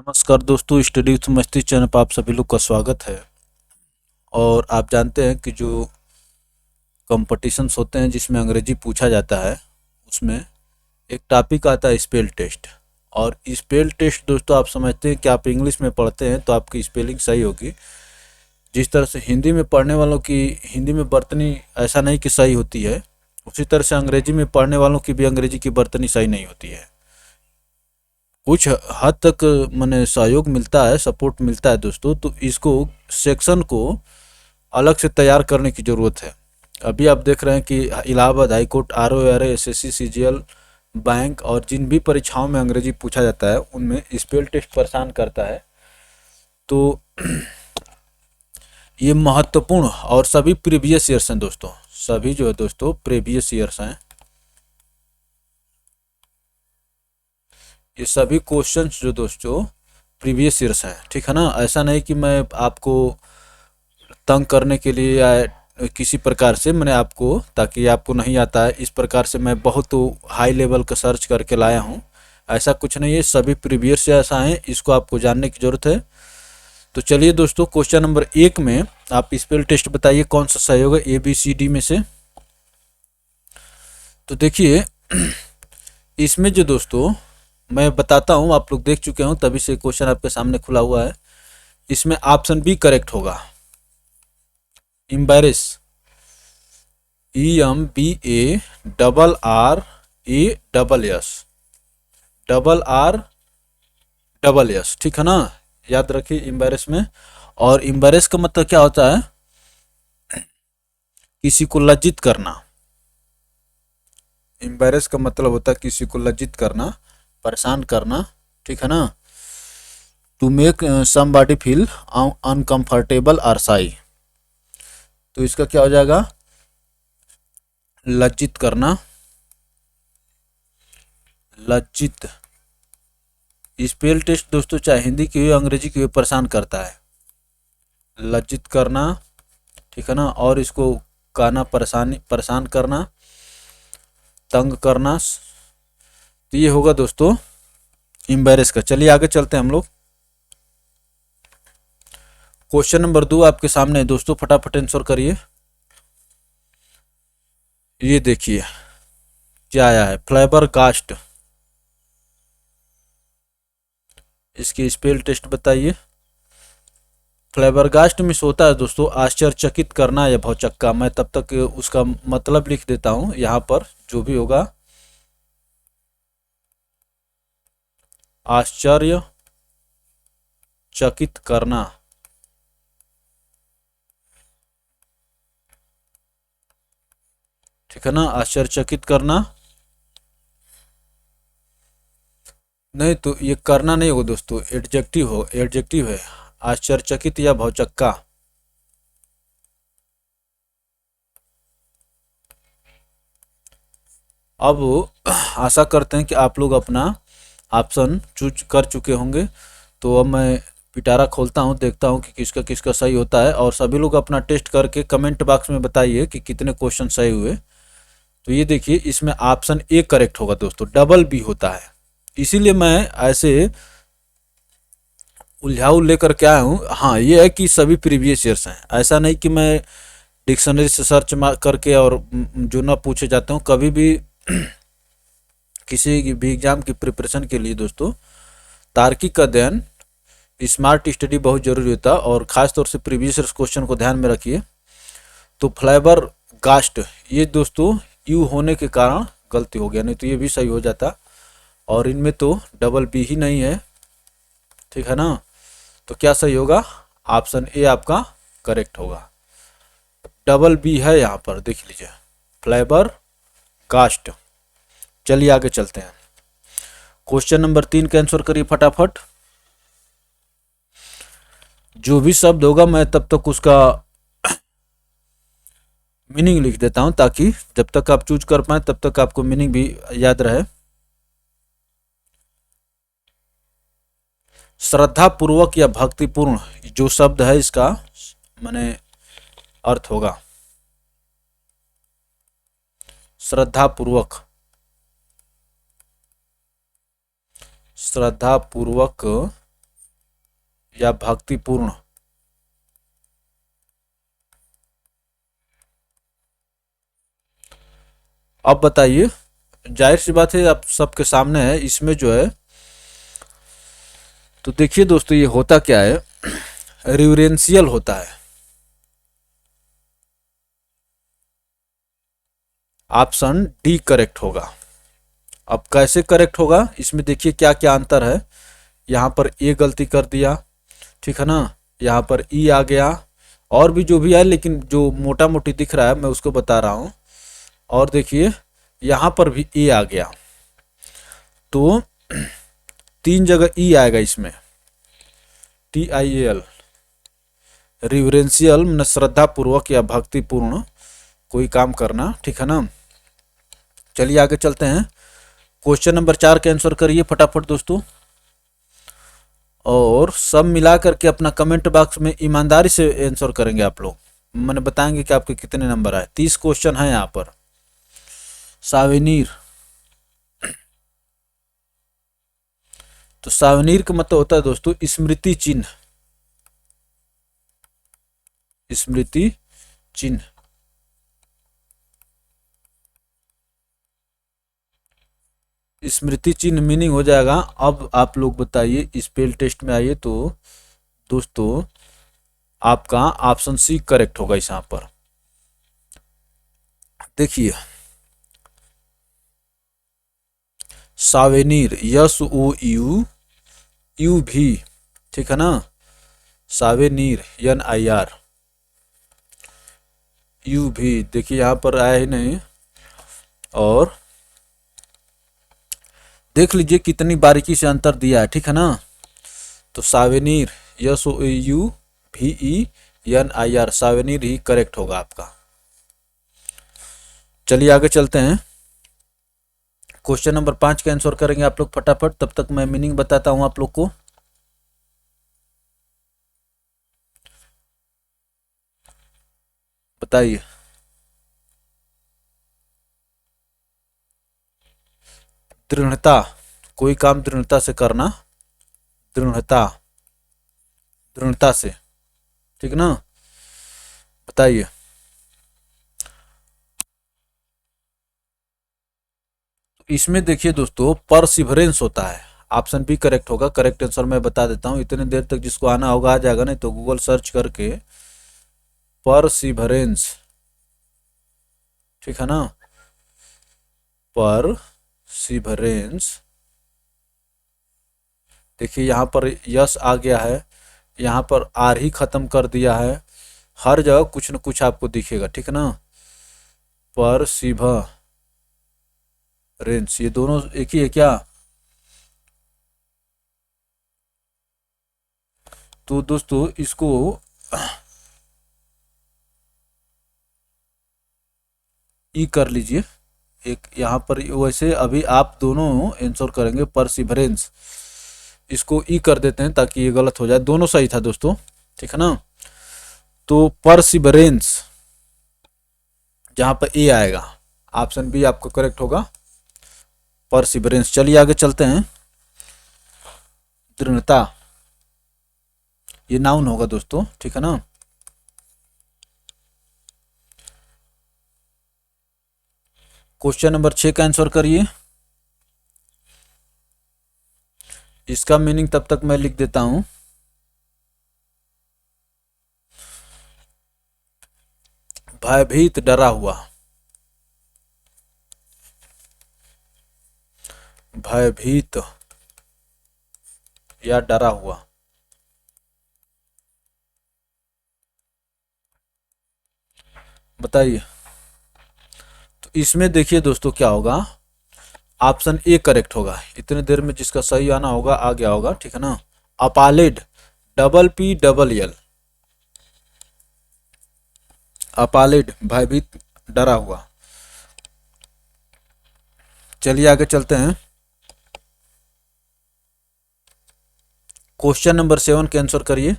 नमस्कार दोस्तों, study with मस्ती चैनल पर आप सभी लोग का स्वागत है। और आप जानते हैं कि जो कॉम्पिटिशन्स होते हैं जिसमें अंग्रेजी पूछा जाता है, उसमें एक टॉपिक आता है स्पेल टेस्ट। और स्पेल टेस्ट दोस्तों, आप समझते हैं कि आप इंग्लिश में पढ़ते हैं तो आपकी स्पेलिंग सही होगी। जिस तरह से हिंदी में पढ़ने वालों की हिंदी में वर्तनी ऐसा नहीं कि सही होती है, उसी तरह से अंग्रेजी में पढ़ने वालों की भी अंग्रेजी की वर्तनी सही नहीं होती है। कुछ हद तक माने सहयोग मिलता है, सपोर्ट मिलता है दोस्तों। तो इसको सेक्शन को अलग से तैयार करने की ज़रूरत है। अभी आप देख रहे हैं कि Allahabad high court, ROA, SSC, CGL, bank और जिन भी परीक्षाओं में अंग्रेजी पूछा जाता है उनमें स्पेल टेस्ट परेशान करता है। तो ये महत्वपूर्ण और सभी प्रीवियस ईयर्स हैं दोस्तों, सभी जो है दोस्तों प्रीवियस ईयर्स हैं। ये सभी क्वेश्चंस जो दोस्तों प्रीवियस ईयर्स हैं, ठीक है ना। ऐसा नहीं कि मैं आपको तंग करने के लिए या किसी प्रकार से मैंने आपको, ताकि आपको नहीं आता है इस प्रकार से मैं बहुत हाई लेवल का सर्च करके लाया हूँ, ऐसा कुछ नहीं है। सभी प्रीवियस ऐसा है, इसको आपको जानने की ज़रूरत है। तो चलिए दोस्तों, क्वेश्चन नंबर 1 में आप स्पेल टेस्ट बताइए कौन सा सही होगा ABCD में से। तो देखिए इसमें जो दोस्तों मैं बताता हूँ, आप लोग देख चुके हो तभी से क्वेश्चन आपके सामने खुला हुआ है। इसमें ऑप्शन बी करेक्ट होगा, एम्बैरेस, EMBARRASS, RRSS, ठीक है ना। याद रखिए एम्बैरेस में। और एम्बैरेस का मतलब क्या होता है? किसी को लज्जित करना। एम्बैरेस का मतलब होता है किसी को लज्जित करना, परेशान करना, ठीक है ना। To make somebody feel uncomfortable और शाई, तो इसका क्या हो जाएगा? लज्जित करना, लज्जित। स्पेल टेस्ट दोस्तों चाहे हिंदी की हो अंग्रेजी की हो परेशान करता है, लज्जित करना, ठीक है ना। और इसको कहना परेशान करना, तंग करना। तो ये होगा दोस्तों एम्बैरेस का। चलिए आगे चलते हैं हम लोग। क्वेश्चन नंबर 2 आपके सामने है दोस्तों, फटाफट आंसर करिए। ये देखिए क्या आया है, फ्लैबरगास्ट। इसकी स्पेल टेस्ट बताइए। फ्लैबरगास्ट में होता है दोस्तों आश्चर्यचकित करना या भौचक्का। मैं तब तक उसका मतलब लिख देता हूं यहां पर, जो भी होगा आश्चर्यचकित करना, ठीक है ना। आश्चर्यचकित करना नहीं, तो ये करना नहीं होगा दोस्तों, एडजेक्टिव है। आश्चर्यचकित या भौचक्का। अब आशा करते हैं कि आप लोग अपना ऑप्शन चूज कर चुके होंगे। तो अब मैं पिटारा खोलता हूं, देखता हूं कि किसका किसका सही होता है। और सभी लोग अपना टेस्ट करके कमेंट बॉक्स में बताइए कि कितने क्वेश्चन सही हुए। तो ये देखिए इसमें ऑप्शन ए करेक्ट होगा दोस्तों, डबल बी होता है। इसीलिए मैं ऐसे उलझाऊ लेकर के आया हूँ। हाँ, ये है कि सभी प्रीवियस ईयर्स हैं, ऐसा नहीं कि मैं डिक्शनरी से सर्च करके और जो ना पूछे जाते हूँ कभी भी। किसी भी एग्जाम की प्रिपरेशन के लिए दोस्तों तार्किक अध्ययन, स्मार्ट स्टडी बहुत जरूरी होता है। और खास तौर से प्रीवियस ईयर्स क्वेश्चन को ध्यान में रखिए। तो फ्लाइबर गास्ट, ये दोस्तों यू होने के कारण गलती हो गया, नहीं तो ये भी सही हो जाता। और इनमें तो डबल बी ही नहीं है, ठीक है ना। तो क्या सही होगा? ऑप्शन ए आपका करेक्ट होगा, डबल बी है यहाँ पर, देख लीजिए, फ्लाइबर गास्ट। चलिए आगे चलते हैं। क्वेश्चन नंबर 3 का आंसर करिए फटाफट। जो भी शब्द होगा मैं तब तक उसका मीनिंग लिख देता हूं, ताकि जब तक आप चूज कर पाए तब तक आपको मीनिंग भी याद रहे। श्रद्धा पूर्वक या भक्तिपूर्ण जो शब्द है इसका माने अर्थ होगा श्रद्धा पूर्वक, श्रद्धा पूर्वक या भक्तिपूर्ण। अब बताइए, जाहिर सी बात है आप सबके सामने है, इसमें जो है तो देखिए दोस्तों ये होता क्या है, रिवरेंशियल होता है। ऑप्शन डी करेक्ट होगा। अब कैसे करेक्ट होगा, इसमें देखिए क्या क्या अंतर है। यहाँ पर ए गलती कर दिया, ठीक है ना, यहाँ पर ई आ गया, और भी जो भी है, लेकिन जो मोटा मोटी दिख रहा है मैं उसको बता रहा हूँ। और देखिए यहाँ पर भी ए आ गया, तो 3 जगह ई आएगा इसमें, TIAL। रिवरेंशियल मतलब श्रद्धा पूर्वक या भक्तिपूर्ण कोई काम करना, ठीक है ना। चलिए आगे चलते हैं। क्वेश्चन नंबर 4 का आंसर करिए फटाफट दोस्तों, और सब मिला करके अपना कमेंट बॉक्स में ईमानदारी से आंसर करेंगे आप लोग। मैंने बताएंगे कि आपके कितने नंबर आए। 30 क्वेश्चन है यहाँ पर। सावेनीर, तो सावेनीर का मतलब होता है दोस्तों स्मृति चिन्ह। स्मृति चिन्ह, स्मृति चिन्ह मीनिंग हो जाएगा। अब आप लोग बताइए, स्पेल टेस्ट में आइए तो दोस्तों आपका ऑप्शन सी करेक्ट होगा इस यहाँ पर। देखिए सावेनीर, SOU भी, ठीक है ना, सावेनीर NIR यू भी, देखिए यहाँ पर आया ही नहीं। और देख लीजिए कितनी बारीकी से अंतर दिया है, ठीक है ना। तो सावेनीर SOUVENIR, सावेनीर ही करेक्ट होगा आपका। चलिए आगे चलते हैं। क्वेश्चन नंबर 5 का आंसर करेंगे आप लोग फटाफट, तब तक मैं मीनिंग बताता हूं आप लोग को। बताइए, दृढ़ता, कोई काम दृढ़ता से करना, दृढ़ता, दृढ़ता से, ठीक ना। बताइए, इसमें देखिए दोस्तों परसिवरेंस होता है। ऑप्शन बी करेक्ट होगा। करेक्ट आंसर मैं बता देता हूं, इतने देर तक जिसको आना होगा आ जाएगा, नहीं तो गूगल सर्च करके परसिवरेंस, ठीक है ना, परसिवरेंस। देखिए यहाँ पर यस आ गया है, यहाँ पर आर ही खत्म कर दिया है, हर जगह कुछ न कुछ आपको दिखेगा, ठीक है ना। परसिवरेंस, ये दोनों एक ही है क्या? तो दोस्तों इसको ई कर लीजिए एक यहाँ पर। वैसे अभी आप दोनों आंसर करेंगे परसिवरेंस, इसको ई कर देते हैं ताकि ये गलत हो जाए। दोनों सही था दोस्तों, ठीक है ना। तो परसिवरेंस जहां पर ए आएगा, ऑप्शन बी आपका करेक्ट होगा, परसिवरेंस। चलिए आगे चलते हैं। दृढ़ता, ये नाउन होगा दोस्तों, ठीक है ना। क्वेश्चन नंबर 6 का आंसर करिए। इसका मीनिंग तब तक मैं लिख देता हूं। भयभीत, डरा हुआ, भयभीत या डरा हुआ। बताइए, तो इसमें देखिए दोस्तों क्या होगा, ऑप्शन ए करेक्ट होगा। इतने देर में जिसका सही आना होगा आ गया होगा, ठीक है ना। अपालेड, PPL, अपालेड, भयभीत, डरा हुआ। चलिए आगे चलते हैं। क्वेश्चन नंबर 7 के आंसर करिए।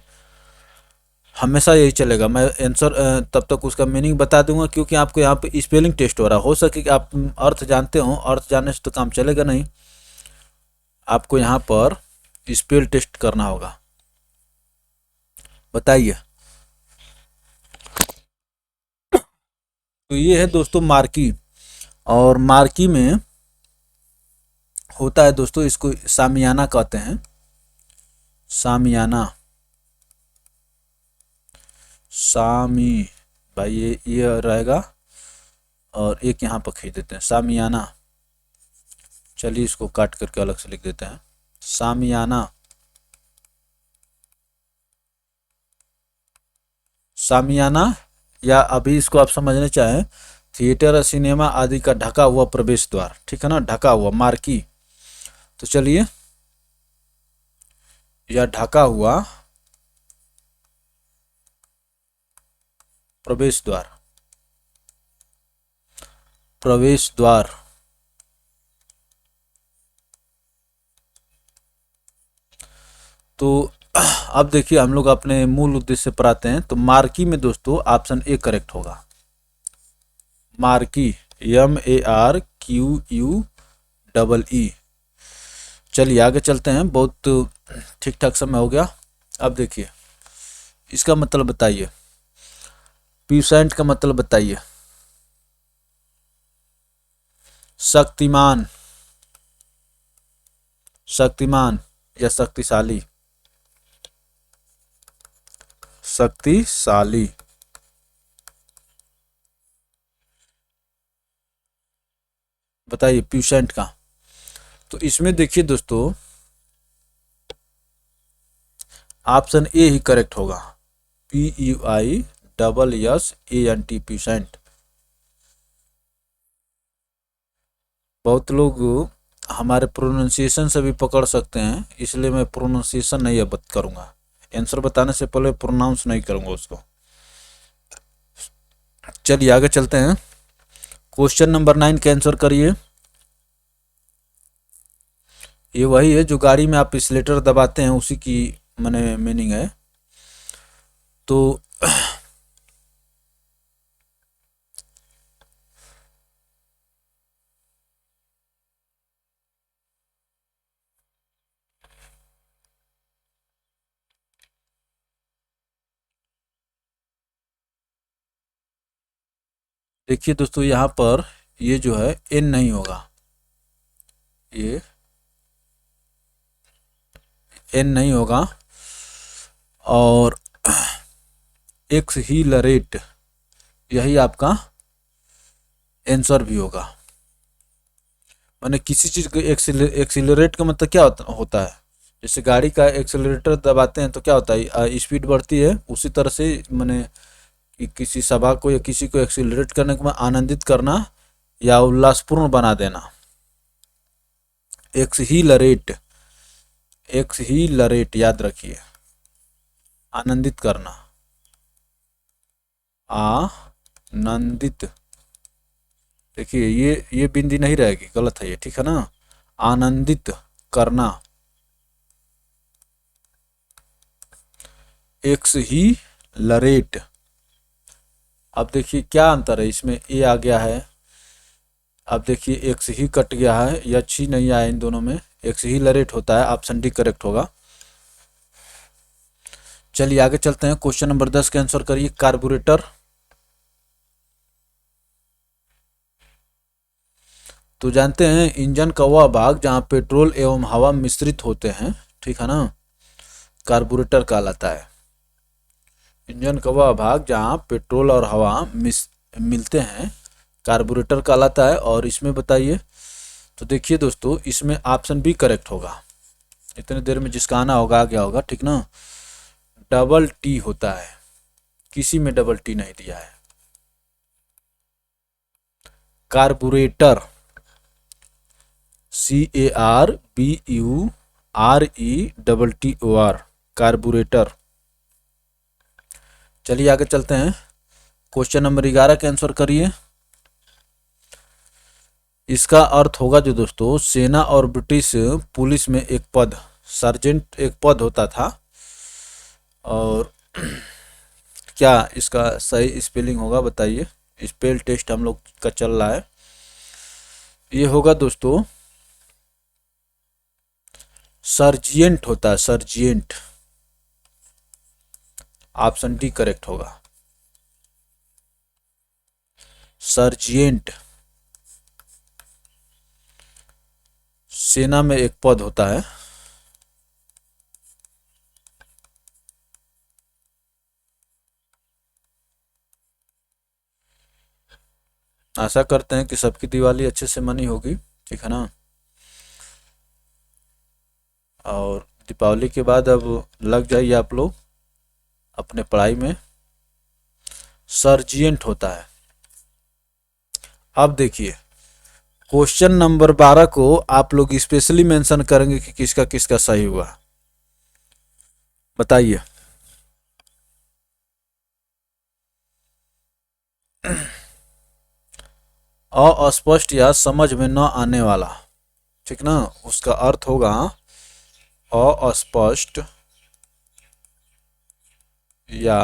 हमेशा यही चलेगा, मैं आंसर तब तक उसका मीनिंग बता दूंगा, क्योंकि आपको यहाँ पे स्पेलिंग टेस्ट हो रहा है। हो सके कि आप अर्थ जानते हो, अर्थ जानने से तो काम चलेगा नहीं, आपको यहाँ पर स्पेल टेस्ट करना होगा। बताइए। तो ये है दोस्तों मार्की। और मार्की में होता है दोस्तों, इसको सामियाना कहते हैं, सामियाना। सामी भाई ये रहेगा, और एक यहाँ पर खींच देते हैं सामियाना। चलिए इसको काट करके अलग से लिख देते हैं, सामियाना। सामियाना, या अभी इसको आप समझना चाहें थिएटर और सिनेमा आदि का ढका हुआ प्रवेश द्वार, ठीक है ना, ढका हुआ मार्की। तो चलिए, या ढका हुआ प्रवेश द्वार, प्रवेश द्वार। तो अब देखिए हम लोग अपने मूल उद्देश्य पर आते हैं। तो मार्की में दोस्तों ऑप्शन ए करेक्ट होगा, मार्की, MARQUE। चलिए आगे चलते हैं, बहुत ठीक ठाक समय हो गया। अब देखिए इसका मतलब बताइए, प्यूसेंट का मतलब बताइए। शक्तिमान, शक्तिमान या शक्तिशाली, शक्तिशाली। बताइए प्यूसेंट का। तो इसमें देखिए दोस्तों ऑप्शन ए ही करेक्ट होगा, PUISSANT, प्यूसेंट। बहुत लोग हमारे प्रोनाउंसिएशन से भी पकड़ सकते हैं, इसलिए मैं प्रोनाउंसिएशन नहीं अब करूँगा, आंसर बताने से पहले प्रोनाउंस नहीं करूँगा उसको। चलिए आगे चलते हैं, क्वेश्चन नंबर 9 का आंसर करिए। ये वही है जो गाड़ी में आप एक्सीलेटर दबाते हैं, उसी की मैंने मीनिंग है। तो देखिए दोस्तों यहाँ पर ये जो है एन नहीं होगा, ये एन नहीं होगा, और एक्स ही लरेट यही आपका आंसर भी होगा। माने किसी चीज़ को एक्सीलरेट का मतलब क्या होता है, जैसे गाड़ी का एक्सीलरेटर दबाते हैं तो क्या होता है, स्पीड बढ़ती है, उसी तरह से माने कि किसी सभा को या किसी को एक्सीलरेट करने को आनंदित करना या उल्लासपूर्ण बना देना। एक्स ही लरेट, एक्स ही लरेट याद रखिए, आनंदित करना, आनंदित। देखिए ये बिंदी नहीं रहेगी, गलत है ये, ठीक है ना, आनंदित करना, एक्स ही लरेट। अब देखिए क्या अंतर है इसमें, ए आ गया है, अब देखिए एक्स ही कट गया है, एच ही नहीं आया, इन दोनों में एक्स ही लरेट होता है, ऑप्शन डी करेक्ट होगा। चलिए आगे चलते हैं, क्वेश्चन नंबर 10 का आंसर करिए, कार्बोरेटर। तो जानते हैं इंजन का वह भाग जहां पेट्रोल एवं हवा मिश्रित होते हैं, ठीक है ना, कार्बोरेटर कहलाता है। इंजन का वह भाग जहां पेट्रोल और हवा मिलते हैं कार्बोरेटर कहलाता है। और इसमें बताइए, तो देखिए दोस्तों इसमें ऑप्शन बी करेक्ट होगा, इतने देर में जिसका आना होगा आ गया होगा, ठीक ना, डबल टी होता है, किसी में डबल टी नहीं दिया है। Carburettor, CARBURETTOR, carburettor. चलिए आगे चलते हैं, क्वेश्चन नंबर 11 का आंसर करिए। इसका अर्थ होगा जो दोस्तों, सेना और ब्रिटिश पुलिस में एक पद, सर्जेंट एक पद होता था, और क्या इसका सही स्पेलिंग होगा बताइए, स्पेल टेस्ट हम लोग का चल रहा है। ये होगा दोस्तों सर्जिएंट होता है, सर्जिएंट, ऑप्शन डी करेक्ट होगा। सर्जिएंट सेना में एक पद होता है। आशा करते हैं कि सबकी दिवाली अच्छे से मनी होगी, ठीक है ना। और दीपावली के बाद अब लग जाइए आप लोग अपने पढ़ाई में। सर्जिएंट होता है। अब देखिए क्वेश्चन नंबर 12 को आप लोग स्पेशली मेंशन करेंगे कि किसका किसका सही हुआ, बताइए। अस्पष्ट या समझ में न आने वाला, ठीक ना, उसका अर्थ होगा अस्पष्ट या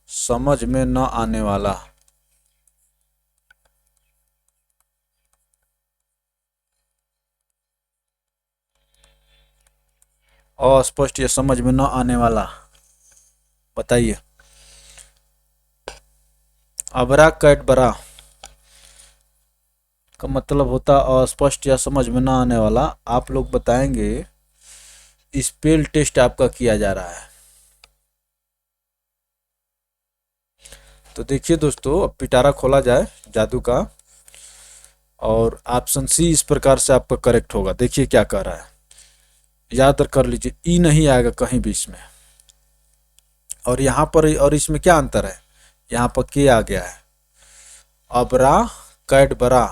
समझ में न आने वाला। अस्पष्ट या समझ में न आने वाला, बताइए। अबरा कैटबरा का मतलब होता अस्पष्ट या समझ में न आने वाला। आप लोग बताएंगे स्पेल टेस्ट आपका किया जा रहा है। तो देखिए दोस्तों, अब पिटारा खोला जाए जादू का, और ऑप्शन सी इस प्रकार से आपका करेक्ट होगा। देखिए क्या कह रहा है, याद कर लीजिए, ई नहीं आएगा कहीं भी इसमें। और यहाँ पर और इसमें क्या अंतर है, यहाँ पर के आ गया है। अबरा कैटबरा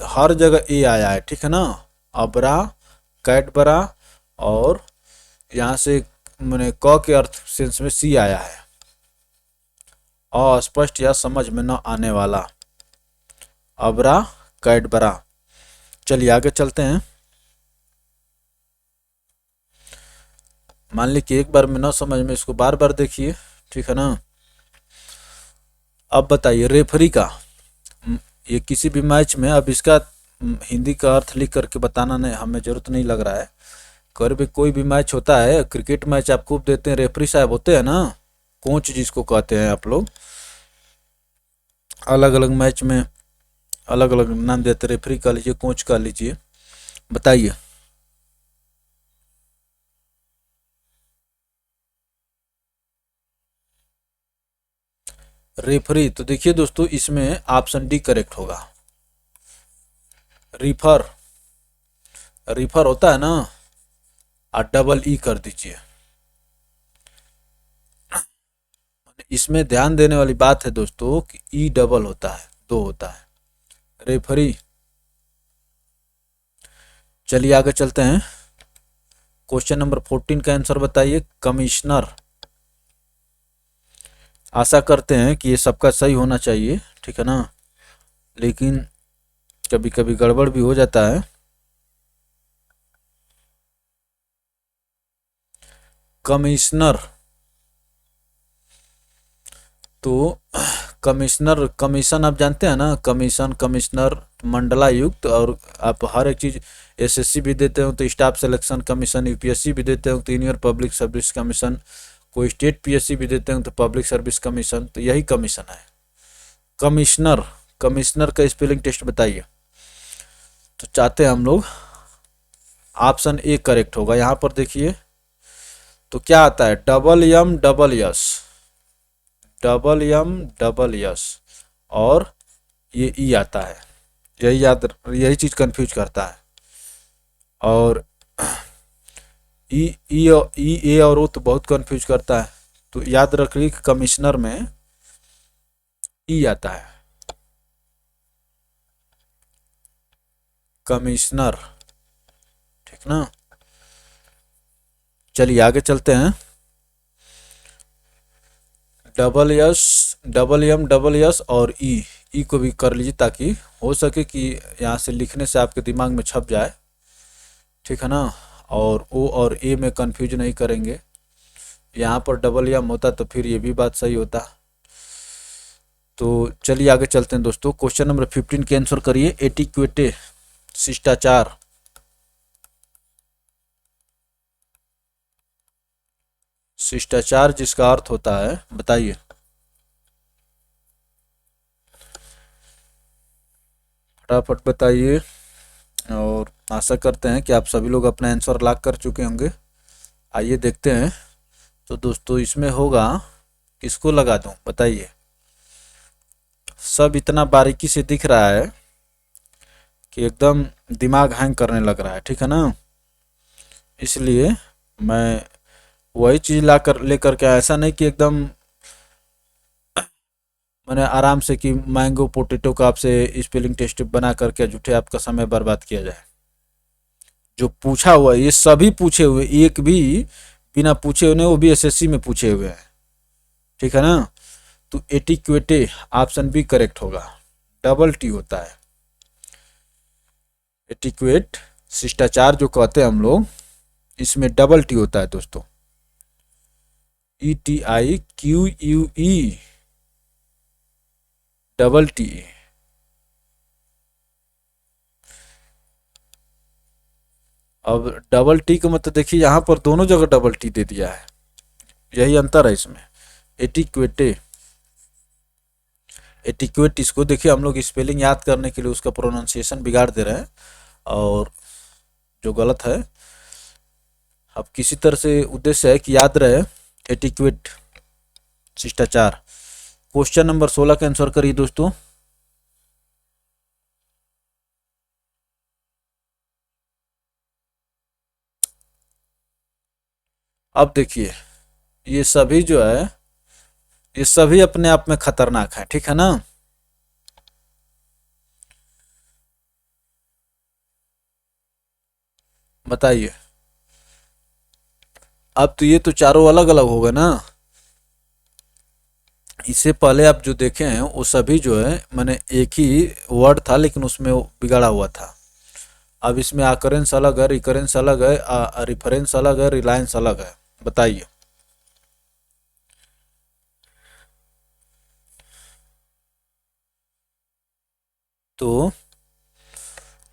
हर जगह ए आया है, ठीक है ना। अबरा कैटबरा और यहाँ से मैंने क के अर्थ सेंस में सी आया है। अस्पष्ट या समझ में न आने वाला, अबरा कैटबरा। चलिए आगे चलते हैं। मान ली कि एक बार में न समझ में, इसको बार बार देखिए, ठीक है ना। अब बताइए रेफरी का, ये किसी भी मैच में, अब इसका हिंदी का अर्थ लिख करके बताना नहीं, हमें जरूरत नहीं लग रहा है। कभी भी कोई भी मैच होता है, क्रिकेट मैच आप खूब देते हैं, रेफरी साहब होते हैं ना, कोच जिसको कहते हैं आप लोग, अलग अलग मैच में अलग अलग नाम देते, रेफरी कह लीजिए, कोच कह लीजिए। बताइए। रेफरी, तो देखिए दोस्तों इसमें ऑप्शन डी करेक्ट होगा। रिफर, रिफर होता है ना, और डबल ई कर दीजिए। इसमें ध्यान देने वाली बात है दोस्तों कि ई डबल होता है, दो होता है रेफरी। चलिए आगे चलते हैं। क्वेश्चन नंबर 14 का आंसर बताइए। कमिश्नर, आशा करते हैं कि ये सबका सही होना चाहिए, ठीक है ना, लेकिन कभी कभी गड़बड़ भी हो जाता है। कमिश्नर, तो कमिश्नर, कमीशन आप जानते हैं ना, कमीशन, कमिश्नर, मंडलायुक्त, और आप हर एक चीज़, एसएससी भी देते हो तो स्टाफ सिलेक्शन कमीशन, यूपीएससी भी देते हो तो यूनियन पब्लिक सर्विस कमीशन, कोई स्टेट पीएससी भी देते हो तो पब्लिक सर्विस कमीशन, तो यही कमीशन है कमिश्नर। कमिश्नर का स्पेलिंग टेस्ट बताइए। तो चाहते हैं हम लोग ऑप्शन ए करेक्ट होगा। यहाँ पर देखिए तो क्या आता है, double M double S, double M double S, और ये ई आता है। यही याद, यही चीज कंफ्यूज करता है। और ई ई ई ए और ओ तो बहुत कंफ्यूज करता है। तो याद रखिए कि कमिश्नर में ई आता है, कमिश्नर, ठीक ना। चलिए आगे चलते हैं। Double S, double M double S और ई को भी कर लीजिए, ताकि हो सके कि यहाँ से लिखने से आपके दिमाग में छप जाए, ठीक है ना। और ओ और ए में कंफ्यूज नहीं करेंगे। यहाँ पर डबल एम होता तो फिर ये भी बात सही होता। तो चलिए आगे चलते हैं दोस्तों। क्वेश्चन नंबर 15 के आंसर करिए। एटिक्वेटे, शिष्टाचार। शिष्टाचार जिसका अर्थ होता है, बताइए। फटाफट बताइए। और आशा करते हैं कि आप सभी लोग अपना आंसर लॉक कर चुके होंगे। आइए देखते हैं। तो दोस्तों इसमें होगा, किसको लगा दूं बताइए। सब इतना बारीकी से दिख रहा है कि एकदम दिमाग हैंग करने लग रहा है, ठीक है ना। इसलिए मैं वही चीज़ ला कर लेकर के आया। ऐसा नहीं कि एकदम मैंने आराम से कि मैंगो पोटैटो का आपसे स्पेलिंग टेस्ट बना करके झूठे आपका समय बर्बाद किया जाए। जो पूछा हुआ है ये सभी पूछे हुए, एक भी बिना पूछे हुए नहीं, वो भी एसएससी में पूछे हुए हैं, ठीक है ना। तो एटिक्वेटे ऑप्शन बी करेक्ट होगा। डबल टी होता है एटिक्वेट, शिष्टाचार जो कहते हैं हम लोग, इसमें डबल टी होता है दोस्तों। ETIQUE, double T. अब डबल टी का मतलब देखिए, यहाँ पर दोनों जगह डबल टी दे दिया है, यही अंतर है इसमें। एटिक्वेटे, एटिक्वेट, इसको देखिए हम लोग स्पेलिंग याद करने के लिए उसका प्रोनाउंसिएशन बिगाड़ दे रहे हैं, और जो गलत है। अब किसी तरह से उद्देश्य है कि याद रहे एटिक्वेट, शिष्टाचार। क्वेश्चन नंबर 16 का आंसर करिए दोस्तों। अब देखिए, ये सभी जो है, ये सभी अपने आप में खतरनाक है, ठीक है ना। बताइए। अब तो ये तो चारों अलग अलग हो गए ना। इससे पहले आप जो देखे हैं वो सभी जो है मैंने एक ही वर्ड था, लेकिन उसमें वो बिगाड़ा हुआ था। अब इसमें आकरेंस अलग है, रिकरेंस अलग है, रिफरेंस अलग है, रिलायंस अलग है। बताइए। तो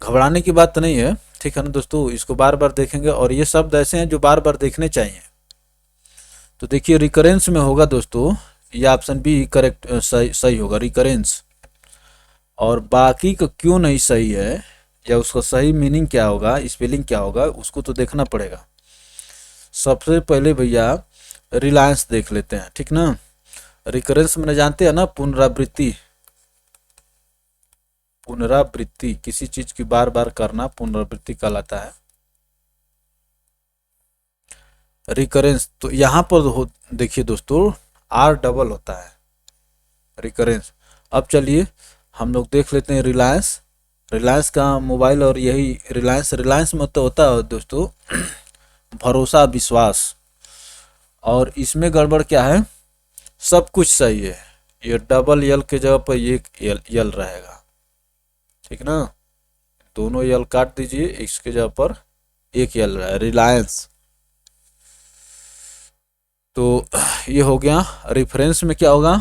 घबराने की बात नहीं है, ठीक है ना दोस्तों। इसको बार बार देखेंगे, और ये शब्द ऐसे हैं जो बार बार देखने चाहिए। तो देखिए रिकरेंस में होगा दोस्तों, ये ऑप्शन बी करेक्ट, सही सही होगा, रिकरेंस। और बाकी का क्यों नहीं सही है, या उसका सही मीनिंग क्या होगा, स्पेलिंग क्या होगा, उसको तो देखना पड़ेगा। सबसे पहले भैया रिलायंस देख लेते हैं, ठीक ना। रिकरेंस मैंने जानते हैं ना, पुनरावृत्ति। पुनरावृत्ति, किसी चीज की बार बार करना पुनरावृत्ति कहलाता है। रिकरेंस तो यहाँ पर देखिए दोस्तों, आर डबल होता है रिकरेंस। अब चलिए हम लोग देख लेते हैं रिलायंस। रिलायंस का मोबाइल, और यही रिलायंस, रिलायंस में तो होता है दोस्तों भरोसा, विश्वास। और इसमें गड़बड़ क्या है, सब कुछ सही है, ये डबल यल के जगह पर ये यल रहेगा, ठीक ना। दोनों यल काट दीजिए, इसके जगह पर एक यल रहा है, रिलायंस। तो ये हो गया। रेफरेंस में क्या होगा,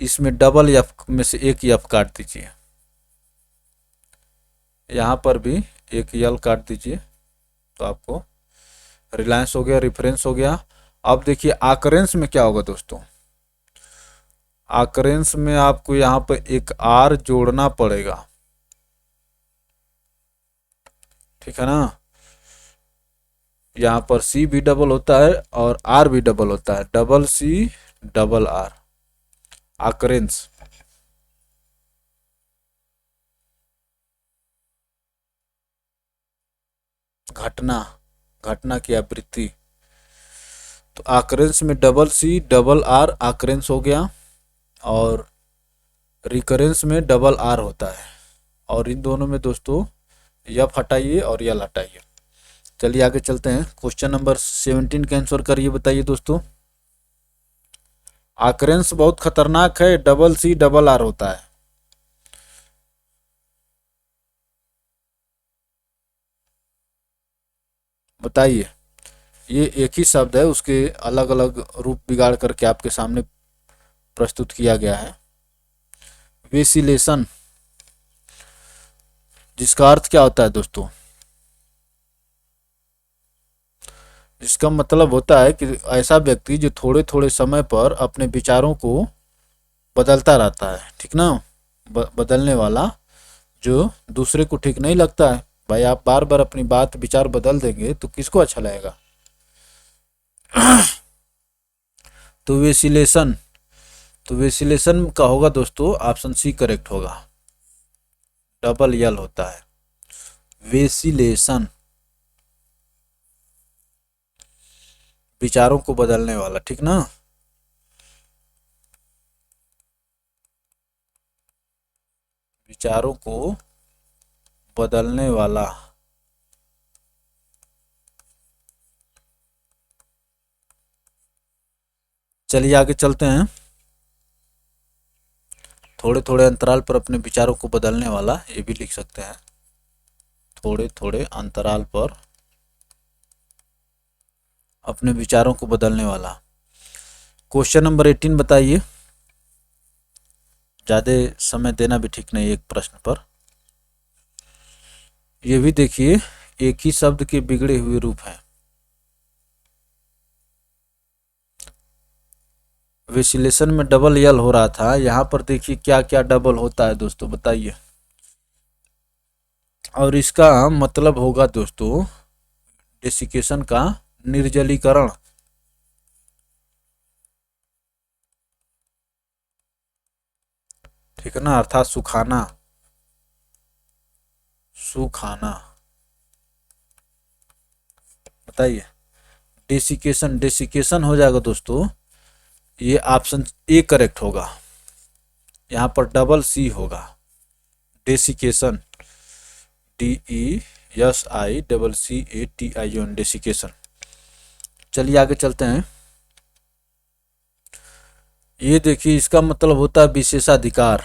इसमें डबल एफ में से एक एफ काट दीजिए, यहाँ पर भी एक यल काट दीजिए, तो आपको रिलायंस हो गया, रेफरेंस हो गया। अब देखिए आकरेंस में क्या होगा दोस्तों। आकरेंस में आपको यहाँ पर एक आर जोड़ना पड़ेगा, ठीक है ना। यहाँ पर सी भी डबल होता है और आर भी डबल होता है, डबल सी डबल आर, आकरेंस। घटना, घटना की आवृत्ति। तो आकरेंस में डबल सी डबल आर आकरेंस हो गया, और रिकरेंस में डबल आर होता है। और इन दोनों में दोस्तों यफ हटाइए और यल हटाइए। चलिए आगे चलते हैं। क्वेश्चन नंबर 17 का आंसर करिए, बताइए दोस्तों। आकरेंस बहुत खतरनाक है, डबल सी डबल आर होता है। बताइए। ये एक ही शब्द है, उसके अलग अलग रूप बिगाड़ करके आपके सामने प्रस्तुत किया गया है। वेसिलेशन, जिसका अर्थ क्या होता है दोस्तों। इसका मतलब होता है कि ऐसा व्यक्ति जो थोड़े थोड़े समय पर अपने विचारों को बदलता रहता है, ठीक ना। बदलने वाला, जो दूसरे को ठीक नहीं लगता है। भाई आप बार बार अपनी बात विचार बदल देंगे तो किसको अच्छा लगेगा। तो वेसिलेशन, तो वेसिलेशन का होगा दोस्तों ऑप्शन सी करेक्ट होगा, डबल यल होता है वेसिलेशन, विचारों को बदलने वाला, ठीक ना। विचारों को बदलने वाला। चलिए आगे चलते हैं। थोड़े थोड़े अंतराल पर अपने विचारों को बदलने वाला, ये भी लिख सकते हैं, थोड़े थोड़े अंतराल पर अपने विचारों को बदलने वाला। क्वेश्चन नंबर 18 बताइए। ज़्यादा समय देना भी ठीक नहीं एक प्रश्न पर। ये भी देखिए, एक ही शब्द के बिगड़े हुए रूप हैं। विश्लेषण में डबल यल हो रहा था, यहाँ पर देखिए क्या क्या डबल होता है दोस्तों, बताइए। और इसका मतलब होगा दोस्तों डेसिकेशन का निर्जलीकरण। ठीक है ना, अर्थात सुखाना, सुखाना। बताइए, डेसिकेशन, डेसिकेशन हो जाएगा दोस्तों, ये ऑप्शन ए करेक्ट होगा। यहाँ पर डबल सी होगा, डेसिकेशन, DESICATION, डेसिकेशन। चलिए आगे चलते हैं। ये देखिए, इसका मतलब होता है विशेषाधिकार,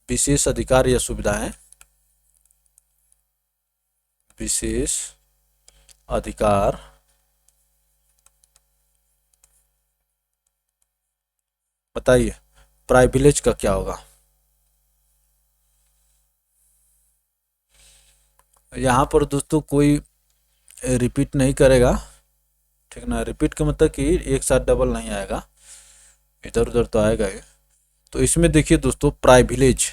विशेष अधिकार या सुविधाएं, विशेष अधिकार। बताइए प्राइविलेज का क्या होगा। यहाँ पर दोस्तों कोई रिपीट नहीं करेगा, ठीक ना। रिपीट का मतलब कि एक साथ डबल नहीं आएगा, इधर उधर तो आएगा ही। तो इसमें देखिए दोस्तों, प्राइविलेज,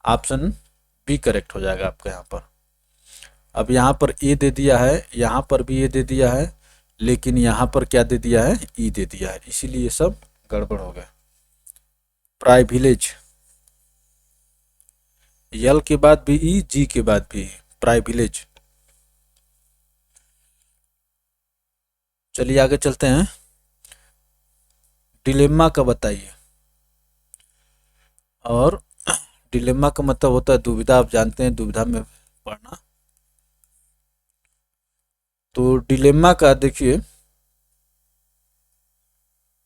ऑप्शन बी करेक्ट हो जाएगा आपका यहाँ पर। अब यहाँ पर ए दे दिया है, यहाँ पर भी ए दे दिया है, लेकिन यहाँ पर क्या दे दिया है, ई दे दिया है, इसीलिए सब गड़बड़ हो गया। प्राइविलेज, यल के बाद भी ई, जी के बाद भी प्राइविलेज। चलिए आगे चलते हैं। डिलेम्मा का बताइए। और डिलेम्मा का मतलब होता है दुविधा, आप जानते हैं, दुविधा में पड़ना। तो डिलेम्मा का देखिए,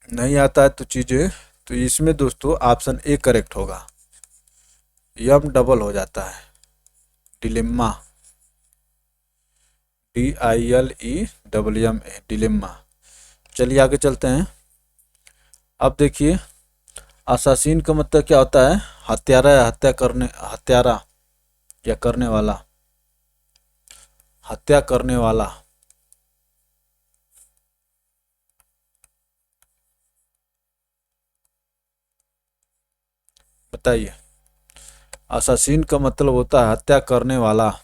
नहीं आता है तो चीज़ें, तो इसमें दोस्तों ऑप्शन ए करेक्ट होगा, यम डबल हो जाता है, डिलेम्मा, DILEMMA, डिलेम्मा। चलिए आगे चलते हैं। अब देखिए, असासीन का मतलब क्या होता है, हत्यारा या हत्या करने, हत्यारा या करने वाला, हत्या करने वाला। बताइए, असासीन का मतलब होता है हत्या करने वाला।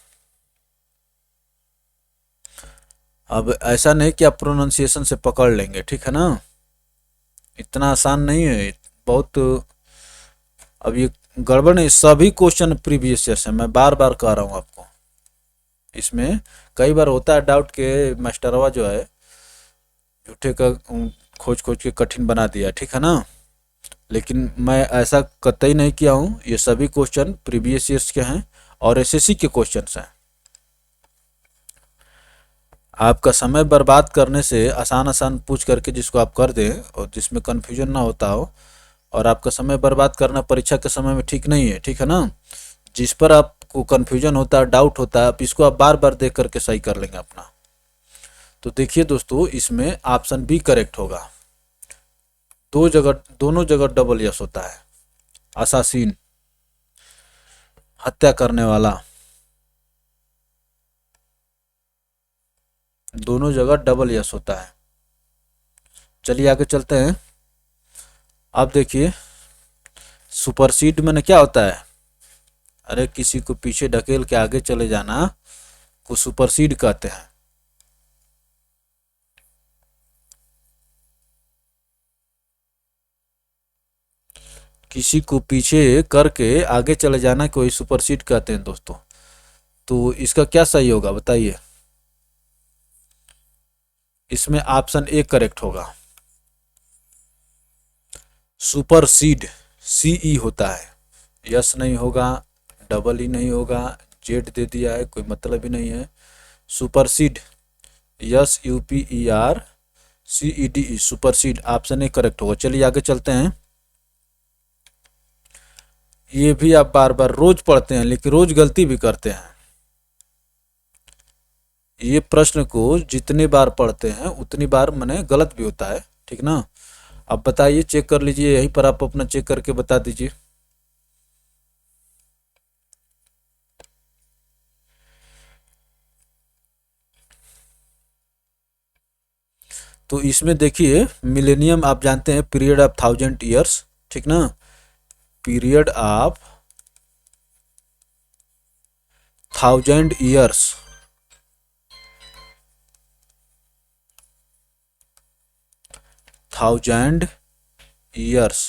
अब ऐसा नहीं कि आप प्रोनाउंसिएशन से पकड़ लेंगे, ठीक है ना, इतना आसान नहीं है बहुत। अब ये गड़बड़ नहीं, सभी क्वेश्चन प्रीवियस ईयर से, मैं बार बार कह रहा हूँ आपको। इसमें कई बार होता है डाउट के मास्टरवा जो है झूठे का खोज खोज के कठिन बना दिया, ठीक है ना। लेकिन मैं ऐसा कतई नहीं किया हूँ, ये सभी क्वेश्चन प्रीवियस ईयर्स के हैं और एसएससी के क्वेश्चन हैं। आपका समय बर्बाद करने से आसान आसान पूछ करके जिसको आप कर दें और जिसमें कन्फ्यूजन ना होता हो, और आपका समय बर्बाद करना परीक्षा के समय में ठीक नहीं है, ठीक है ना। जिस पर आपको कन्फ्यूजन होता है, डाउट होता है, आप इसको आप बार बार देख करके सही कर लेंगे अपना। तो देखिए दोस्तों, इसमें ऑप्शन बी करेक्ट होगा, दो जगह, दोनों जगह डबल यस होता है। असासीन, हत्या करने वाला। दोनों जगह डबल यस होता है। चलिए आगे चलते हैं। अब देखिए सुपरसीड में क्या होता है, अरे किसी को पीछे ढकेल के आगे चले जाना को सुपरसीड कहते हैं। किसी को पीछे करके आगे चले जाना को ही सुपरसीड कहते हैं दोस्तों। तो इसका क्या सही होगा बताइए। इसमें ऑप्शन ए करेक्ट होगा। सुपरसीड सीई होता है, यस नहीं होगा, डबल ई नहीं होगा, जेड दे दिया है, कोई मतलब ही नहीं है। Supersede S U P E R S E D E, supersede option A correct होगा। चलिए आगे चलते हैं। ये भी आप बार बार रोज पढ़ते हैं लेकिन रोज गलती भी करते हैं। ये प्रश्न को जितनी बार पढ़ते हैं उतनी बार मैंने गलत भी होता है, ठीक ना। अब बताइए, चेक कर लीजिए, यहीं पर आप अपना चेक करके बता दीजिए। तो इसमें देखिए मिलेनियम आप जानते हैं पीरियड ऑफ 1000 ईयर्स, ठीक ना, period of 1000 years. Thousand years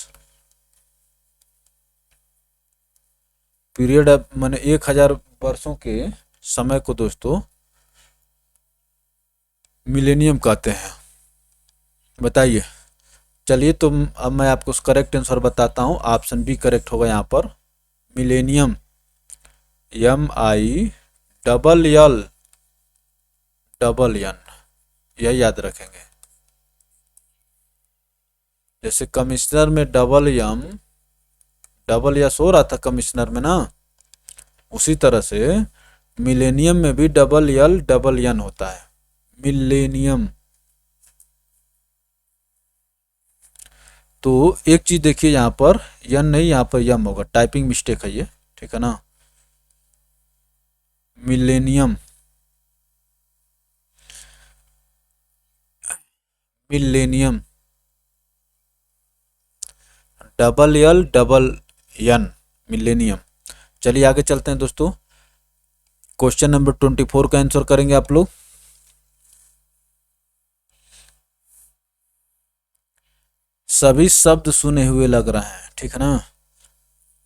period of माने 1000 वर्षों के समय को दोस्तों मिलेनियम कहते हैं। बताइए। चलिए तो अब मैं आपको करेक्ट आंसर बताता हूँ। ऑप्शन बी करेक्ट होगा यहाँ पर, millennium, M I double L double N, यह याद रखेंगे। जैसे कमिश्नर में डबल एम डबल एस हो रहा था कमिश्नर में ना, उसी तरह से मिलेनियम में भी डबल एल डबल एन होता है, मिलेनियम। तो एक चीज देखिए यहाँ पर यन नहीं, यहाँ पर यम होगा, टाइपिंग मिस्टेक है ये, ठीक है ना। Millennium, millennium, double L double N, millennium. चलिए आगे चलते हैं दोस्तों। क्वेश्चन नंबर 24 का आंसर करेंगे आप लोग। सभी शब्द सुने हुए लग रहे हैं, ठीक है ना,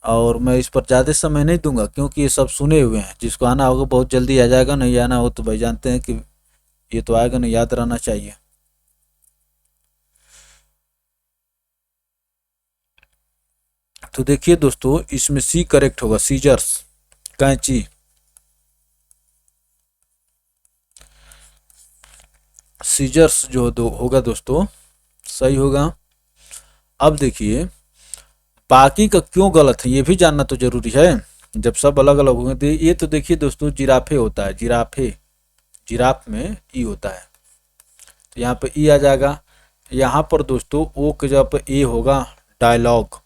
और मैं इस पर ज़्यादा समय नहीं दूंगा क्योंकि ये सब सुने हुए हैं। जिसको आना होगा बहुत जल्दी आ जाएगा, नहीं आना हो तो भाई जानते हैं कि ये तो आएगा नहीं, याद रहना चाहिए। तो देखिए दोस्तों इसमें सी करेक्ट होगा, सीजर्स, कैंची। सीजर्स जो होगा दोस्तों सही होगा। अब देखिए बाकी का क्यों गलत है ये भी जानना तो जरूरी है। जब सब अलग अलग होंगे तो ये तो देखिए दोस्तों जिराफे होता है, जिराफे, जिराफ में ई होता है, तो यहाँ पे ई आ जाएगा। यहाँ पर दोस्तों ओ के जगह पे ए होगा, डायलॉग।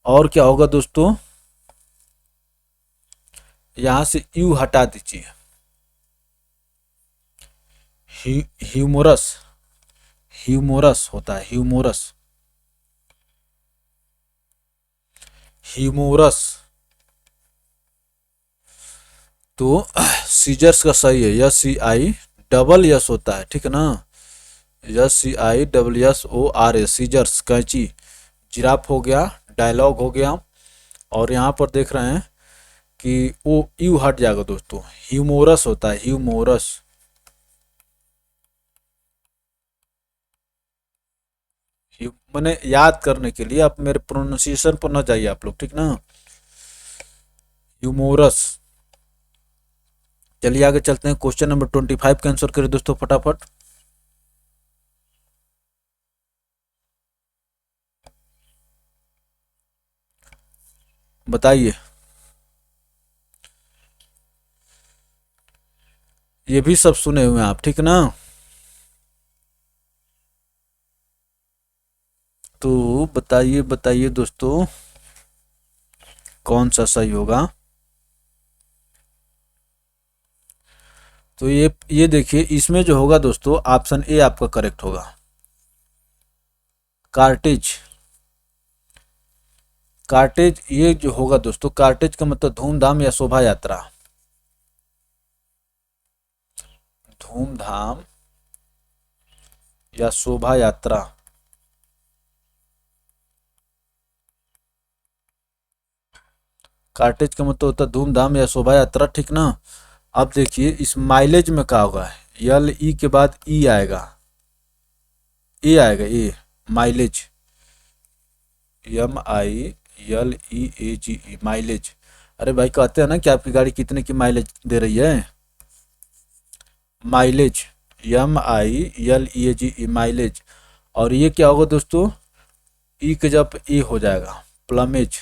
और क्या होगा दोस्तों, यहाँ से यू हटा दीजिए, ह्यूमोरस, ह्यूमोरस होता है, ह्यूमोरस, ह्यूमोरस। तो सीजर्स का सही है, S C I double S होता है, ठीक है ना, S C I double S O R A, scissors, कैंची। जिराफ हो गया, डायलॉग हो गया, और यहाँ पर देख रहे हैं कि वो यू हट जाएगा दोस्तों, ह्यूमोरस होता है, ह्यूमोरस। मैंने याद करने के लिए आप मेरे प्रोनाउंसिएशन पर न जाइए आप लोग, ठीक ना, ह्यूमोरस। चलिए आगे चलते हैं। क्वेश्चन नंबर 25 का आंसर करें दोस्तों फटाफट। बताइए। ये भी सब सुने हुए हैं आप, ठीक ना। तो बताइए बताइए दोस्तों कौन सा सही होगा। तो ये देखिए, इसमें जो होगा दोस्तों ऑप्शन ए आपका करेक्ट होगा, कार्टेज। कार्टेज ये जो होगा दोस्तों, कार्टेज का मतलब धूमधाम या शोभा यात्रा, धूमधाम या शोभा यात्रा। कार्टेज का मतलब होता है धूमधाम या शोभा यात्रा, ठीक ना। अब देखिए इस माइलेज में क्या होगा, यल ई के बाद ई आएगा, ए आएगा, ए माइलेज, MILEAGE माइलेज। अरे भाई कहते हैं ना कि आपकी गाड़ी कितने की माइलेज दे रही है, माइलेज, MILEAGE माइलेज। और ये क्या होगा दोस्तों, ई के जब ए हो जाएगा, प्लमेज,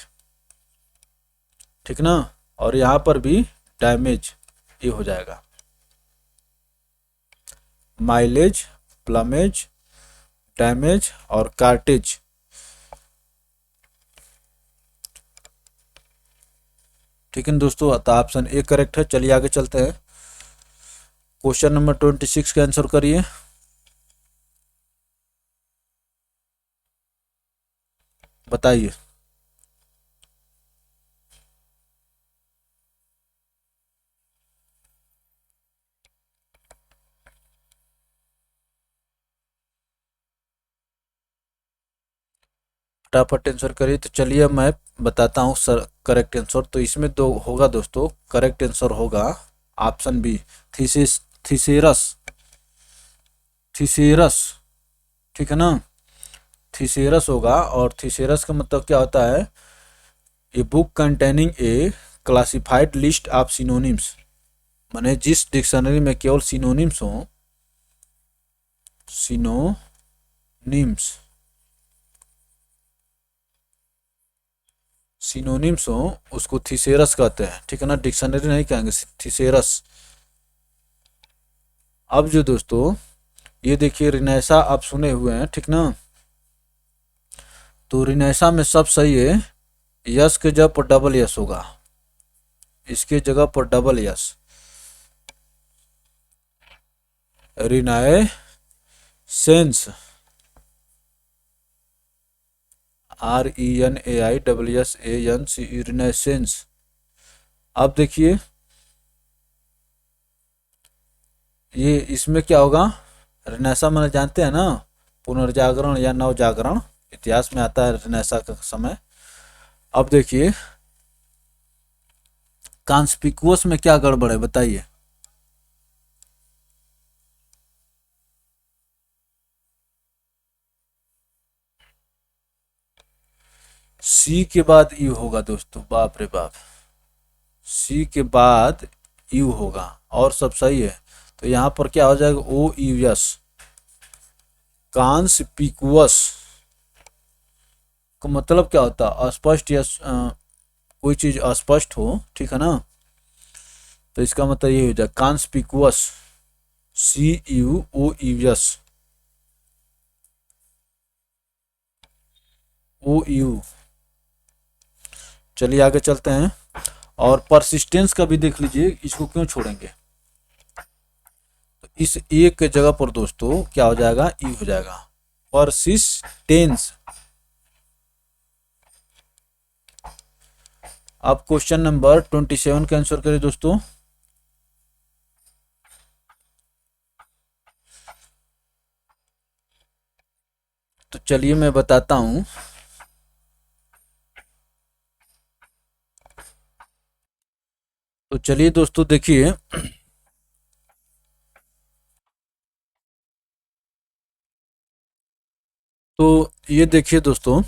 ठीक ना। और यहाँ पर भी डैमेज, ये हो जाएगा, माइलेज, प्लमेज, डैमेज और कार्टेज। ठीक है दोस्तों, तो ऑप्शन ए करेक्ट है। चलिए आगे चलते हैं, क्वेश्चन नंबर 26 का आंसर करिए। बताइए। फटाफट आंसर करिए। तो चलिए मैं बताता हूँ सर करेक्ट आंसर। तो इसमें दो होगा दोस्तों, करेक्ट आंसर होगा ऑप्शन बी, थीसेरस, थीसेरस, ठीक है ना, थीसेरस होगा। और थीसेरस का मतलब क्या होता है, a book containing A classified list of synonyms, माने जिस डिक्शनरी में केवल सिनोनिम्स हो, सिनोनिम्स, सिनोनिम्स हो उसको थीसेरस कहते हैं, ठीक है ना, डिक्शनरी नहीं कहेंगे, थीसेरस। अब जो दोस्तों ये देखिए रिनेसा आप सुने हुए हैं, ठीक ना। तो रिनेसा में सब सही है, यस के जगह पर डबल यस होगा, इसके जगह पर double S, renaissance, RENAISSANCE, renaissance. अब देखिए ये इसमें क्या होगा, रिनेसा मैंने जानते हैं ना, पुनर्जागरण या नवजागरण, इतिहास में आता है रिनेसा का समय। अब देखिए कॉन्स्पिकुअस में क्या गड़बड़ है बताइए। सी के बाद यू होगा दोस्तों, बाप रे बाप, सी के बाद यू होगा और सब सही है। तो यहाँ पर क्या हो जाएगा, OUS, कॉन्स्पिकुअस का मतलब क्या होता है, अस्पष्ट या कोई चीज अस्पष्ट हो, ठीक है ना। तो इसका मतलब ये हो जाए कॉन्स्पिकुअस, CUOUS, OU। चलिए आगे चलते हैं, और परसिस्टेंस का भी देख लीजिए, इसको क्यों छोड़ेंगे। तो इस एक के जगह पर दोस्तों क्या हो जाएगा, ई हो जाएगा, परसिस्टेंस। अब क्वेश्चन नंबर 27 का आंसर करें दोस्तों। तो चलिए मैं बताता हूं। तो चलिए दोस्तों देखिए, तो ये देखिए दोस्तों,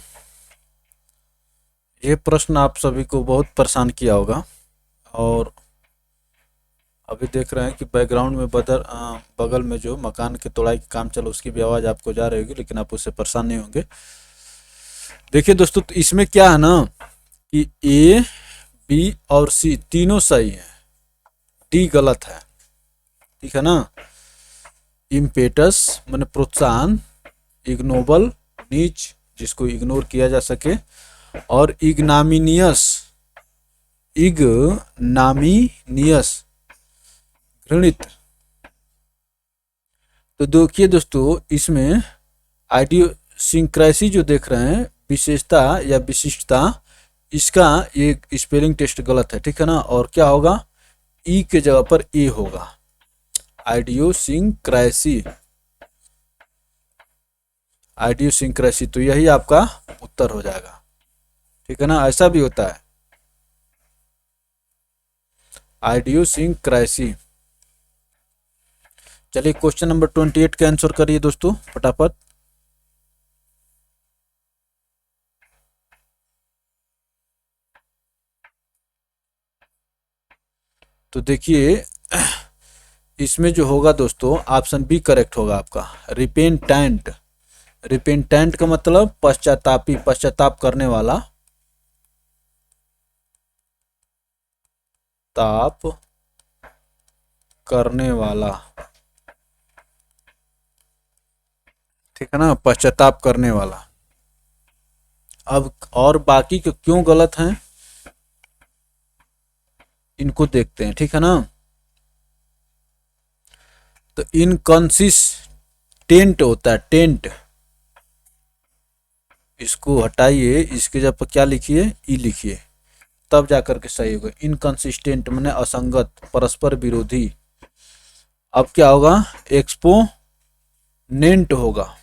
ये प्रश्न आप सभी को बहुत परेशान किया होगा। और अभी देख रहे हैं कि बैकग्राउंड में बगल में जो मकान के तोड़ाई का काम चला उसकी भी आवाज़ आपको जा रही होगी, लेकिन आप उससे परेशान नहीं होंगे। देखिए दोस्तों, तो इसमें क्या है ना कि A, B और C तीनों सही है, D गलत है, ठीक है ना। इम्पेटस माने प्रोत्साहन, इग्नोबल नीच जिसको इग्नोर किया जा सके, और इग्नामिनियस, इग्नामिनियस घृणित, तो देखिए दोस्तों, इसमें आइडियोसिंक्रेसी जो देख रहे हैं, विशेषता या विशिष्टता, इसका ये स्पेलिंग टेस्ट गलत है, ठीक है ना। और क्या होगा, ई के जगह पर ए होगा, आइडियोसिंक्रेसी, आइडियोसिंक्रेसी। तो यही आपका उत्तर हो जाएगा, ठीक है ना। ऐसा भी होता है, आइडियोसिंक्रेसी। चलिए क्वेश्चन नंबर 28 का आंसर करिए दोस्तों फटाफट। तो देखिए, इसमें जो होगा दोस्तों, ऑप्शन बी करेक्ट होगा आपका, रिपेंटेंट। रिपेंटेंट का मतलब पश्चातापी, पश्चाताप करने वाला, ताप करने वाला, ठीक है ना, पश्चाताप करने वाला। अब और बाकी के क्यों गलत हैं इनको देखते हैं, ठीक है ना। तो इनकंसिस्टेंट होता है, टेंट, इसको हटाइए, इसके जगह पर क्या लिखिए, ई लिखिए, तब जाकर के सही होगा। इनकंसिस्टेंट माने असंगत, परस्पर विरोधी। अब क्या होगा, एक्सपोनेंट होगा,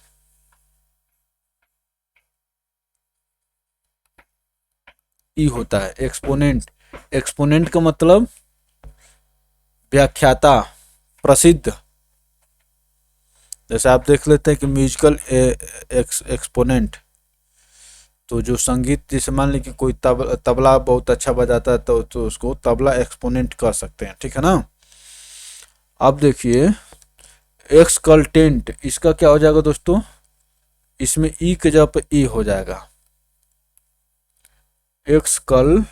ई होता है एक्सपोनेंट। एक्सपोनेंट का मतलब व्याख्याता, प्रसिद्ध। जैसे आप देख लेते हैं कि म्यूजिकल एक्सपोनेंट, तो जो संगीत, जैसे मान लीजिए कोई तबला बहुत अच्छा बजाता है, तो उसको तबला एक्सपोनेंट कह सकते हैं, ठीक है ना। अब देखिए, एक्सकल्टेंट, इसका क्या हो जाएगा दोस्तों, इसमें ई के जगह पे ई हो जाएगा, एक्सकल,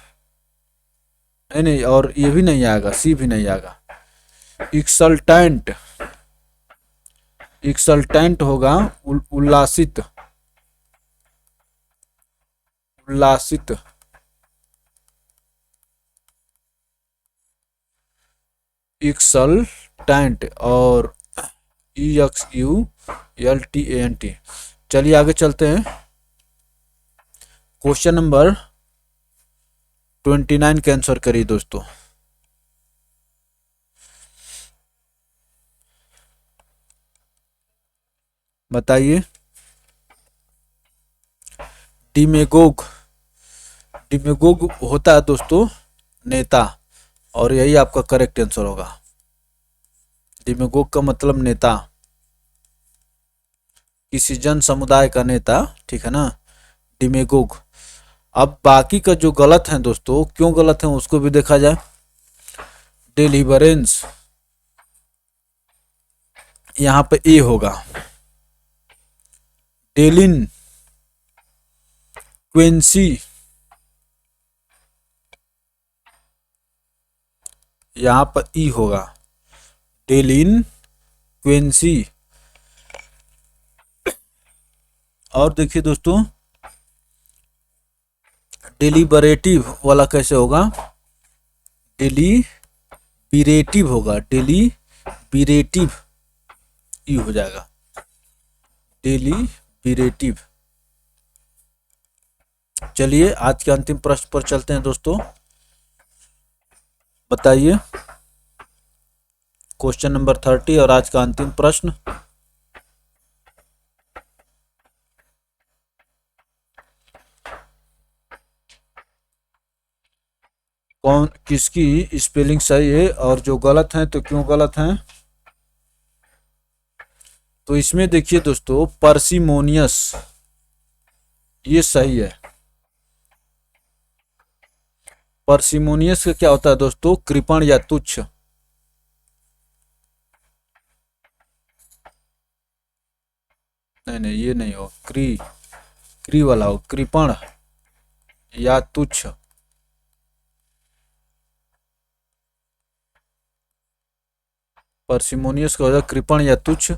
नहीं, और ये भी नहीं आएगा, सी भी नहीं आएगा। एक्सल्टेंट, एक्सल्टेंट होगा उल्लासित, उल्लासित। एक्सल्टेंट, और EXULTANT। चलिए आगे चलते हैं, क्वेश्चन नंबर 29 का आंसर करिए दोस्तों। बताइए। डिमेगोग, डिमेगोग होता है दोस्तों नेता, और यही आपका करेक्ट आंसर होगा। डिमेगोग का मतलब नेता, किसी जन समुदाय का नेता, ठीक है ना, डिमेगोग। अब बाकी का जो गलत है दोस्तों, क्यों गलत है उसको भी देखा जाए। डिलीवरेंस, यहां पे ए होगा। डेलिन क्वेंसी, यहां पर ई होगा, डेलिन क्वेंसी। और देखिए दोस्तों, डिलीबरेटिव वाला कैसे होगा, डिलीबिरेटिव होगा, डिलीबिरेटिव, ई हो जाएगा, डिलीबिरेटिव। चलिए आज के अंतिम प्रश्न पर चलते हैं दोस्तों। बताइए, क्वेश्चन नंबर 30 और आज का अंतिम प्रश्न। कौन किसकी स्पेलिंग सही है और जो गलत है तो क्यों गलत है। तो इसमें देखिए दोस्तों, पार्सिमोनियस ये सही है। पार्सिमोनियस का क्या होता है दोस्तों, कृपण या तुच्छ। नहीं नहीं, ये नहीं हो, क्री वाला हो, कृपण या तुच्छ। पार्सिमोनियस का होगा कृपण या तुच्छ।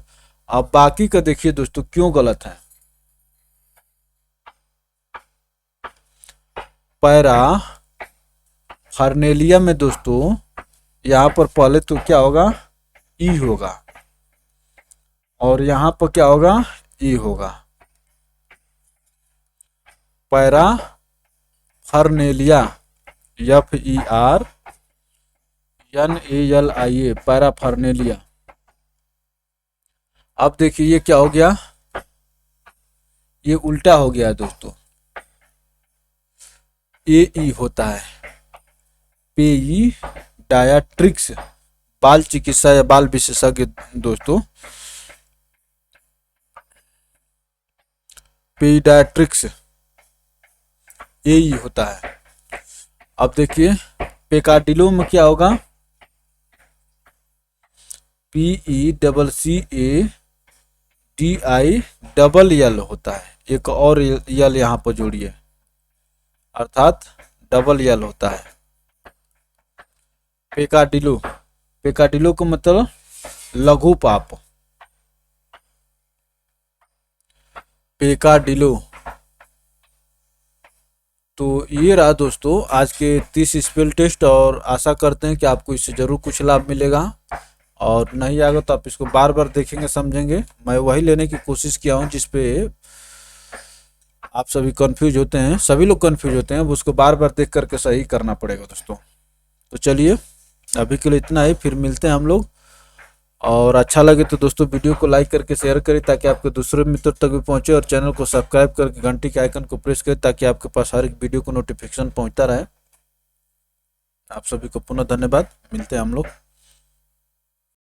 अब बाकी का देखिए दोस्तों क्यों गलत है। पैरा फर्नेलिया में दोस्तों, यहां पर पहले तो क्या होगा, ई होगा, और यहाँ पर क्या होगा, ई होगा, पैरा फर्नेलिया, FERNALIA, पैरा फर्नेलिया। अब देखिए ये क्या हो गया, ये उल्टा हो गया दोस्तों, AE होता है, पेई डायाट्रिक्स, बाल चिकित्सा या बाल विशेषज्ञ दोस्तों, पेडियाट्रिक्स, AE होता है। अब देखिए पेकाडिलो में क्या होगा, PECCADILL होता है, एक और यल यहाँ पर जोड़िए, अर्थात डबल यल होता है। पेकाडिलो, पेकाडिलो का मतलब लघु पाप, पेकाडिलो। तो ये रहा दोस्तों आज के 30 स्पेल टेस्ट, और आशा करते हैं कि आपको इससे ज़रूर कुछ लाभ मिलेगा, और नहीं आएगा तो आप इसको बार बार देखेंगे, समझेंगे। मैं वही लेने की कोशिश किया हूँ जिसपे आप सभी कंफ्यूज होते हैं, सभी लोग कंफ्यूज होते हैं, अब उसको बार बार देख करके सही करना पड़ेगा दोस्तों। तो चलिए अभी के लिए इतना ही, फिर मिलते हैं हम लोग। और अच्छा लगे तो दोस्तों वीडियो को लाइक करके शेयर करें ताकि आपके दूसरे मित्रों तक भी पहुंचे, और चैनल को सब्सक्राइब करके घंटी के आइकन को प्रेस करें ताकि आपके पास हर एक वीडियो को नोटिफिकेशन पहुंचता रहे। आप सभी को पुनः धन्यवाद, मिलते हैं हम लोग।